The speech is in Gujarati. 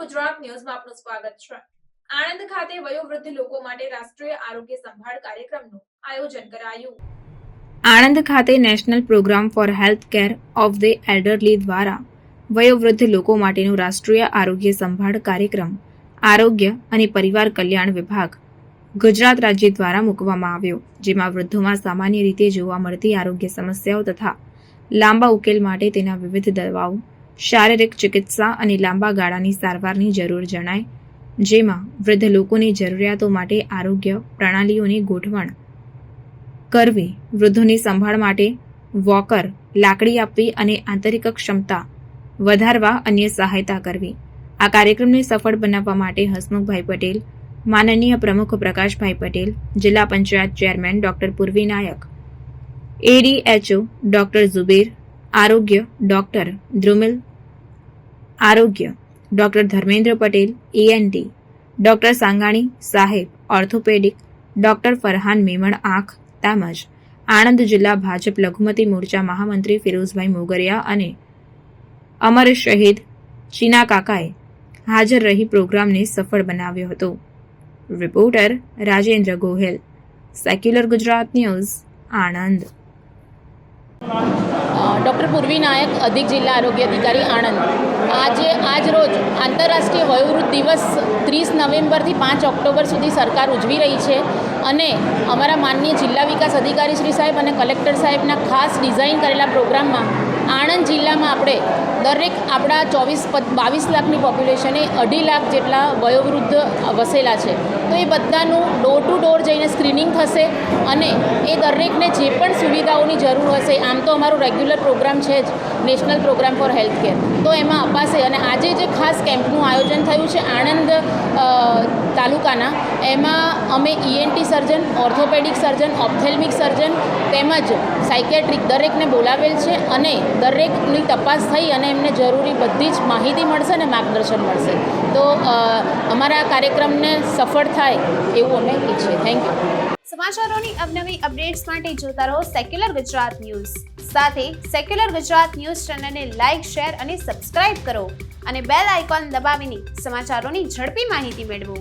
ગુજરાત ન્યૂઝમાં આપનું સ્વાગત છે। આણંદ ખાતે વયોવૃદ્ધ લોકો માટે રાષ્ટ્રીય આરોગ્ય સંભાળ કાર્યક્રમનું આયોજન કરાયું। આણંદ ખાતે national programme for health care of the elderly દ્વારા વયોવૃદ્ધ લોકો માટેનો રાષ્ટ્રીય આરોગ્ય સંભાળ કાર્યક્રમ આરોગ્ય અને પરિવાર કલ્યાણ વિભાગ ગુજરાત રાજ્ય દ્વારા મૂકવામાં આવ્યો, જેમાં વૃદ્ધોમાં સામાન્ય રીતે જોવા મળતી આરોગ્ય સમસ્યાઓ તથા લાંબા ઉકેલ માટે તેના વિવિધ દવાઓ, શારીરિક ચિકિત્સા અને લાંબા ગાળાની સારવારની જરૂર જણાય, જેમાં વૃદ્ધ લોકોની જરૂરિયાતો માટે આરોગ્ય પ્રણાલીઓની ગોઠવણ કરવી, વૃદ્ધોની સંભાળ માટે વોકર, લાકડી આપવી અને આંતરિક ક્ષમતા વધારવા અન્ય સહાયતા કરવી। આ કાર્યક્રમને સફળ બનાવવા માટે હસમુખભાઈ પટેલ, માનનીય પ્રમુખ પ્રકાશભાઈ પટેલ, જિલ્લા પંચાયત ચેરમેન ડોક્ટર પૂર્વી નાયક, એડીએચઓ ડોક્ટર ઝુબેર, આરોગ્ય ડોક્ટર ધ્રુમિલ, આરોગ્ય ડોક્ટર ધર્મેન્દ્ર પટેલ, એએનટી ડોક્ટર સાંગાણી સાહેબ, ઓર્થોપેડિક ડોક્ટર ફરહાન મેમણ આંખ તેમજ આણંદ જિલ્લા ભાજપ લઘુમતી મોરચા મહામંત્રી ફિરોઝભાઈ મોગરિયા અને અમર શહીદ ચીના કાકાએ હાજર રહી પ્રોગ્રામને સફળ બનાવ્યો હતો। Reporter Rajendra Gohil, secular Gujarat news, Anand. Doctor પૂર્વી નાયક, અધિક જિલ્લા આરોગ્ય અધિકારી, આણંદ। આજ રોજ આંતરરાષ્ટ્રીય વયોવૃદ્ધ દિવસ 30 નવેમ્બરથી 5 ઓક્ટોબર સુધી સરકાર ઉજવી રહી છે અને અમારા માનનીય જિલ્લા વિકાસ અધિકારી શ્રી સાહેબ અને કલેક્ટર સાહેબના ખાસ ડિઝાઇન કરેલા પ્રોગ્રામમાં આણંદ જિલ્લામાં આપણે દરેક આપણા 22 લાખની પોપ્યુલેશને 2.5 લાખ જેટલા વયોવૃદ્ધ વસેલા છે, તો એ બધાનું ડોર ટુ ડોર જઈને સ્ક્રીનિંગ થશે અને એ દરેકને જે પણ સુવિધાઓની જરૂર હશે, આમ તો અમારો રેગ્યુલર પ્રોગ્રામ છે જ national programme for health care, તો એમાં અપાશે। અને આજે જે ખાસ કેમ્પનું આયોજન થયું છે આણંદ તાલુકાના, એમાં અમે ENT surgeon, orthopaedic surgeon, ophthalmic surgeon તેમજ સાયકેટ્રિક દરેકને બોલાવેલ છે અને દરેકની તપાસ થઈ અને એમને જરૂરી બધી જ માહિતી મળશે અને માર્ગદર્શન મળશે। તો અમારા કાર્યક્રમને સફળ થાય એવું અમે ઈચ્છીએ। Thank you. સમાચારોની અવનવી અપડેટ્સ માટે જોતા રહો સેક્યુલર ગુજરાત ન્યૂઝ। સાથે સેક્યુલર ગુજરાત ન્યૂઝ ચેનલને લાઇક, શેર અને સબસ્ક્રાઇબ કરો અને બેલ આઇકોન દબાવીને સમાચારોની ઝડપી માહિતી મેળવો।